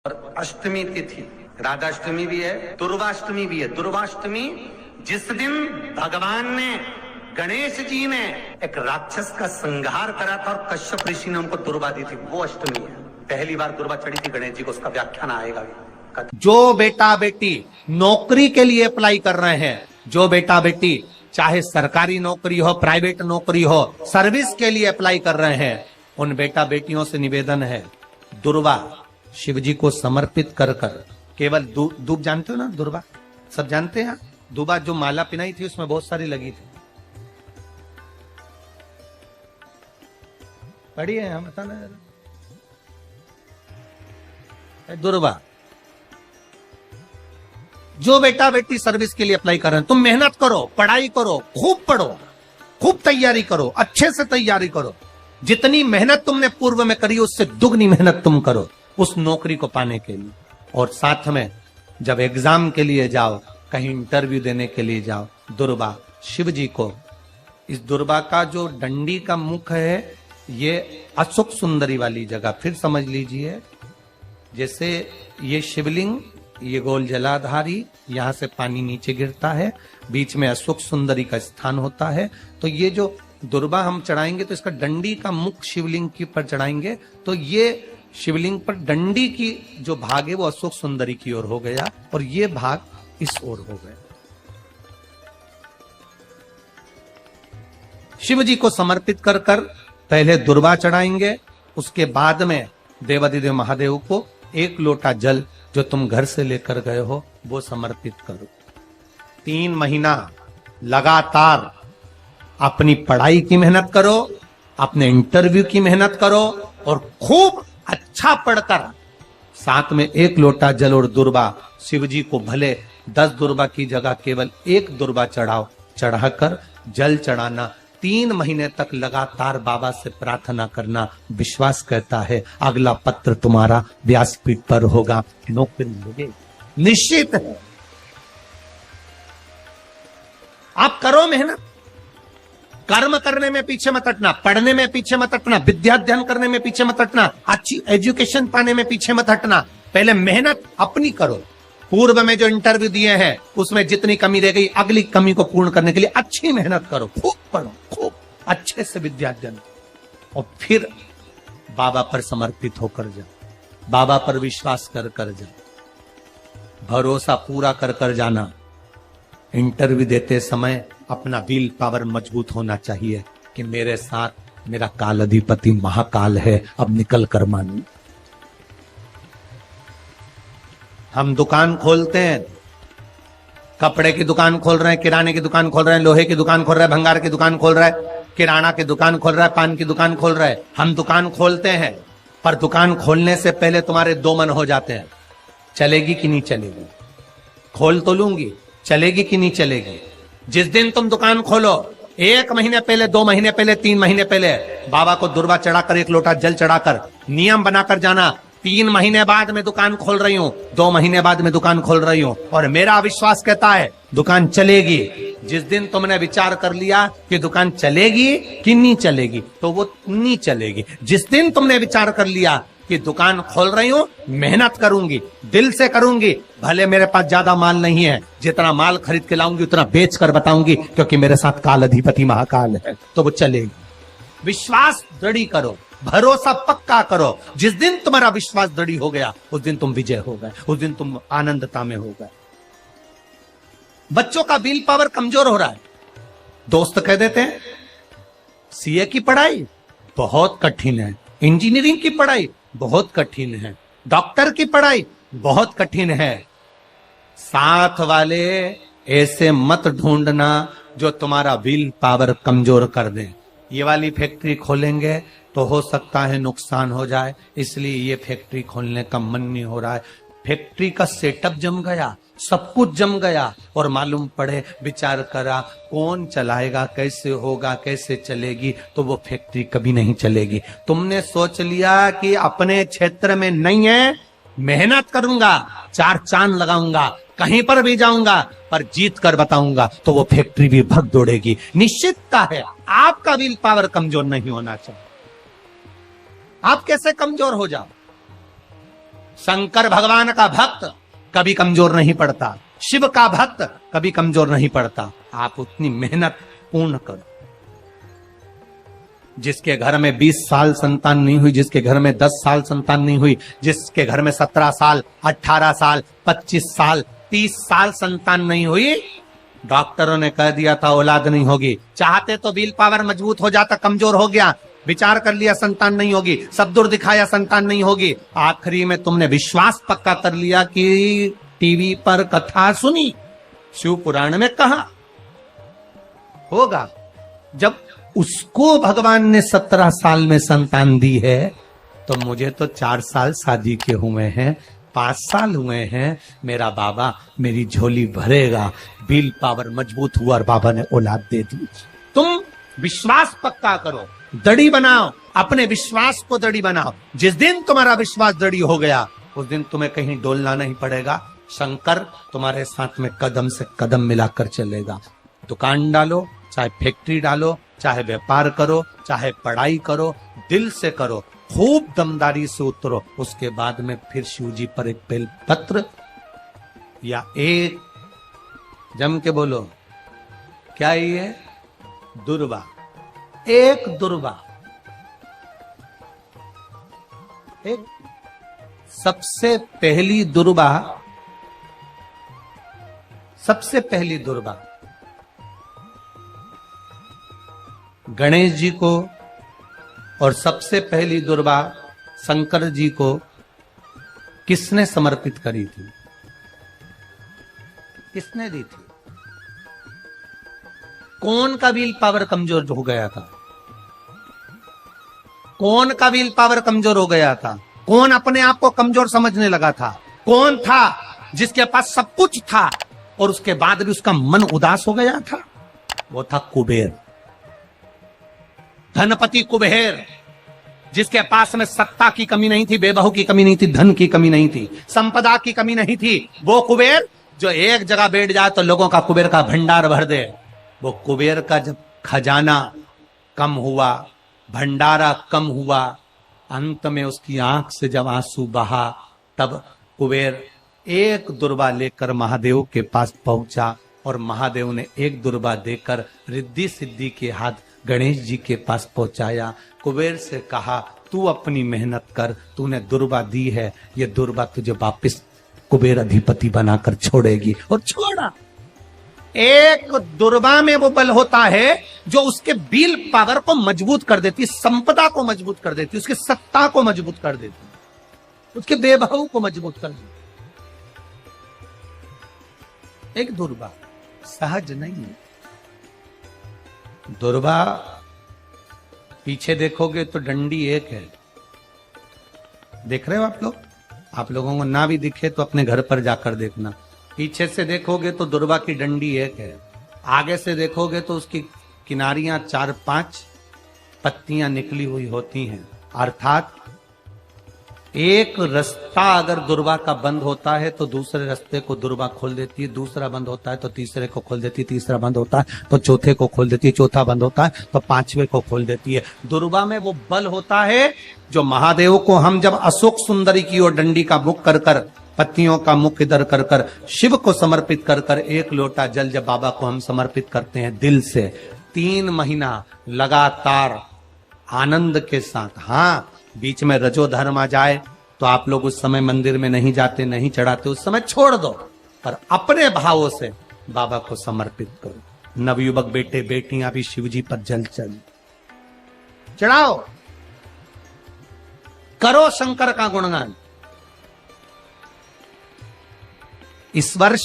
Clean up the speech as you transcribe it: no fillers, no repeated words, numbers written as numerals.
और अष्टमी तिथि राधाष्टमी भी है, दुर्वाष्टमी भी है। दुर्वाष्टमी जिस दिन भगवान ने गणेश जी ने एक राक्षस का संहार करा था और कश्यप ऋषि ने उनको दुर्वा दी थी, वो अष्टमी है। पहली बार दुर्वा चढ़ी थी गणेश जी को, उसका व्याख्यान आएगा। जो बेटा बेटी नौकरी के लिए अप्लाई कर रहे हैं, जो बेटा बेटी चाहे सरकारी नौकरी हो, प्राइवेट नौकरी हो, सर्विस के लिए अप्लाई कर रहे हैं, उन बेटा बेटियों से निवेदन है, दुर्वा शिव जी को समर्पित कर कर केवल दूब जानते हो ना, दुर्वा सब जानते हैं। दुबा जो माला पिनाई थी उसमें बहुत सारी लगी थी, पढ़ी है, हम बताना जरा। दुर्वा जो बेटा बेटी सर्विस के लिए अप्लाई कर रहे हैं, तुम मेहनत करो, पढ़ाई करो, खूब पढ़ो, खूब तैयारी करो, अच्छे से तैयारी करो। जितनी मेहनत तुमने पूर्व में करी उससे दुगनी मेहनत तुम करो उस नौकरी को पाने के लिए। और साथ में जब एग्जाम के लिए जाओ, कहीं इंटरव्यू देने के लिए जाओ, दुर्वा शिव जी को, इस दुर्वा का जो डंडी का मुख है ये अशोक सुंदरी वाली जगह, फिर समझ लीजिए जैसे ये शिवलिंग, ये गोल जलाधारी, यहां से पानी नीचे गिरता है, बीच में अशोक सुंदरी का स्थान होता है। तो ये जो दुर्वा हम चढ़ाएंगे तो इसका डंडी का मुख शिवलिंग के पर चढ़ाएंगे, तो ये शिवलिंग पर डंडी की जो भाग है वो अशोक सुंदरी की ओर हो गया और ये भाग इस ओर हो गया। शिव जी को समर्पित कर कर पहले दुर्वा चढ़ाएंगे, उसके बाद में देवाधिदेव महादेव को एक लोटा जल जो तुम घर से लेकर गए हो वो समर्पित करो। 3 महीना लगातार अपनी पढ़ाई की मेहनत करो, अपने इंटरव्यू की मेहनत करो और खूब अच्छा पढ़कर साथ में एक लोटा जल और दुर्वा शिव जी को भले 10 दुर्वा की जगह केवल एक दुर्वा चढ़ाओ, चढ़ाकर जल चढ़ाना। 3 महीने तक लगातार बाबा से प्रार्थना करना। विश्वास कहता है अगला पत्र तुम्हारा व्यासपीठ पर होगा, नौकरी मिलेगी, निश्चित है। आप करो मेहनत, कर्म करने में पीछे मत हटना, पढ़ने में पीछे मत हटना, विद्या अध्ययन करने में पीछे मत हटना, अच्छी एजुकेशन पाने में पीछे मत हटना। पहले मेहनत अपनी करो। पूर्व में जो इंटरव्यू दिए हैं उसमें जितनी कमी रह गई, अगली कमी को पूर्ण करने के लिए अच्छी मेहनत करो, खूब पढ़ो, खूब अच्छे से विद्या अध्ययन, और फिर बाबा पर समर्पित होकर जाओ, बाबा पर विश्वास कर कर जाओ, भरोसा पूरा कर कर जाना। इंटरव्यू देते समय अपना विल पावर मजबूत होना चाहिए कि मेरे साथ मेरा काल अधिपति महाकाल है, अब निकल कर मानू। हम दुकान खोलते हैं, कपड़े की दुकान खोल रहे हैं, किराने की दुकान खोल रहे हैं, लोहे की दुकान खोल रहे हैं, भंगार की दुकान खोल रहे हैं, किराना की दुकान खोल रहा है, पान की दुकान खोल रहे हैं। हम दुकान खोलते हैं, पर दुकान खोलने से पहले तुम्हारे 2 मन हो जाते हैं, चलेगी कि नहीं चलेगी। खोल तो लूंगी, चलेगी कि नहीं चलेगी। जिस दिन तुम दुकान खोलो 1 महीने पहले, 2 महीने पहले, 3 महीने पहले बाबा को दुर्वा चढ़ाकर एक लोटा जल चढ़ाकर नियम बनाकर जाना, 3 महीने बाद में दुकान खोल रही हूं, 2 महीने बाद में दुकान खोल रही हूं और मेरा विश्वास कहता है दुकान चलेगी। जिस दिन तुमने विचार कर लिया कि दुकान चलेगी कि नहीं चलेगी, तो वो नहीं चलेगी। जिस दिन तुमने विचार कर लिया कि दुकान खोल रही हूं, मेहनत करूंगी, दिल से करूंगी, भले मेरे पास ज्यादा माल नहीं है, जितना माल खरीद के लाऊंगी उतना बेच कर बताऊंगी क्योंकि मेरे साथ काल अधिपति महाकाल है, तो वो चलेगी। विश्वास दृढ़ करो, भरोसा पक्का करो। जिस दिन तुम्हारा विश्वास दृढ़ हो गया उस दिन तुम विजय हो गए, उस दिन तुम आनंदता में हो गए। बच्चों का विल पावर कमजोर हो रहा है, दोस्त कह देते हैं सीए की पढ़ाई बहुत कठिन है, इंजीनियरिंग की पढ़ाई बहुत कठिन है, डॉक्टर की पढ़ाई बहुत कठिन है। साथ वाले ऐसे मत ढूंढना जो तुम्हारा विल पावर कमजोर कर दे। ये वाली फैक्ट्री खोलेंगे तो हो सकता है नुकसान हो जाए, इसलिए ये फैक्ट्री खोलने का मन नहीं हो रहा है। फैक्ट्री का सेटअप जम गया, सब कुछ जम गया और मालूम पड़े, विचार करा कौन चलाएगा, कैसे होगा, कैसे चलेगी, तो वो फैक्ट्री कभी नहीं चलेगी। तुमने सोच लिया कि अपने क्षेत्र में नहीं है, मेहनत करूंगा, 4 चांद लगाऊंगा, कहीं पर भी जाऊंगा, पर जीत कर बताऊंगा, तो वो फैक्ट्री भी भग दौड़ेगी। निश्चितता है आपका विल पावर कमजोर नहीं होना चाहिए। आप कैसे कमजोर हो जाओ? शंकर भगवान का भक्त कभी कमजोर नहीं पड़ता, शिव का भक्त कभी कमजोर नहीं पड़ता। आप उतनी मेहनत पूर्ण करो। जिसके घर में 20 साल संतान नहीं हुई, जिसके घर में 10 साल संतान नहीं हुई, जिसके घर में 17 साल, 18 साल, 25 साल, 30 साल संतान नहीं हुई, डॉक्टरों ने कह दिया था औलाद नहीं होगी। चाहते तो विल पावर मजबूत हो जाता, कमजोर हो गया, विचार कर लिया संतान नहीं होगी, सब दूर दिखाया संतान नहीं होगी, आखिरी में तुमने विश्वास पक्का कर लिया कि टीवी पर कथा सुनी, शिव पुराण में कहा होगा। जब उसको भगवान ने 17 साल में संतान दी है, तो मुझे तो 4 साल शादी के हुए हैं, 5 साल हुए हैं, मेरा बाबा मेरी झोली भरेगा। विल पावर मजबूत हुआ और बाबा ने औलाद दे दी। तुम विश्वास पक्का करो, दड़ी बनाओ, अपने विश्वास को दड़ी बनाओ। जिस दिन तुम्हारा विश्वास दड़ी हो गया, उस दिन तुम्हें कहीं डोलना नहीं पड़ेगा। शंकर तुम्हारे साथ में कदम से कदम मिलाकर चलेगा। दुकान डालो, चाहे फैक्ट्री डालो, चाहे व्यापार करो, चाहे पढ़ाई करो, दिल से करो, खूब दमदारी से उतरो। उसके बाद में फिर शिव जी पर एक बेल पत्र या एक, जम के बोलो, क्या ये दुर्वा, एक दुर्वा, एक सबसे पहली दुर्वा, सबसे पहली दुर्वा गणेश जी को, और सबसे पहली दुर्वा शंकर जी को किसने समर्पित करी थी? किसने दी थी? कौन का विल पावर कमजोर हो गया था? कौन का विल पावर कमजोर हो गया था? कौन अपने आप को कमजोर समझने लगा था? कौन था जिसके पास सब कुछ था और उसके बाद भी उसका मन उदास हो गया था? वो था कुबेर, धनपति कुबेर, जिसके पास में सत्ता की कमी नहीं थी, बेबहू की कमी नहीं थी, धन की कमी नहीं थी, संपदा की कमी नहीं थी। वो कुबेर जो एक जगह बैठ जाए तो लोगों का कुबेर का भंडार भर दे। वो कुबेर का जब खजाना कम हुआ, भंडारा कम हुआ, अंत में उसकी आंख से जब आंसू बहा, तब कुबेर एक दुर्वा लेकर महादेव के पास पहुंचा और महादेव ने एक दुर्वा देकर रिद्धि सिद्धि के हाथ गणेश जी के पास पहुंचाया। कुबेर से कहा, तू अपनी मेहनत कर, तूने दुर्वा दी है, ये दुर्वा तुझे वापस कुबेर अधिपति बनाकर छोड़ेगी। और छोड़ा। एक दुर्वा में वो बल होता है जो उसके विल पावर को मजबूत कर देती, संपदा को मजबूत कर देती, उसकी सत्ता को मजबूत कर देती, उसके बेबहू को मजबूत कर देती। एक दुर्वा सहज नहीं है। दुर्वा पीछे देखोगे तो डंडी एक है, देख रहे हो आप लोग? आप लोगों को ना भी दिखे तो अपने घर पर जाकर देखना। पीछे से देखोगे तो दुर्वा की डंडी एक है, आगे से देखोगे तो उसकी किनारियां 4-5 पत्तियां निकली हुई होती हैं। अर्थात एक रास्ता अगर दुर्वा का बंद होता है तो दूसरे रास्ते को दुर्वा खोल देती है, दूसरा बंद होता है तो तीसरे को खोल देती है, तीसरा बंद होता है तो चौथे को खोल देती है, चौथा बंद होता है तो 5वें को खोल देती है। दुर्वा में वो बल होता है जो महादेव को हम जब अशोक सुंदरी की ओर डंडी का मुख कर कर, पत्तियों का मुख इधर कर कर, शिव को समर्पित कर कर, एक लोटा जल जब बाबा को हम समर्पित करते हैं दिल से, 3 महीना लगातार आनंद के साथ, हाँ बीच में रजो धर्म आ जाए तो आप लोग उस समय मंदिर में नहीं जाते, नहीं चढ़ाते, उस समय छोड़ दो, पर अपने भावों से बाबा को समर्पित करो। नवयुवक बेटे बेटियां भी शिव जी पर जल चढ़ाओ, करो शंकर का गुणगान। इस वर्ष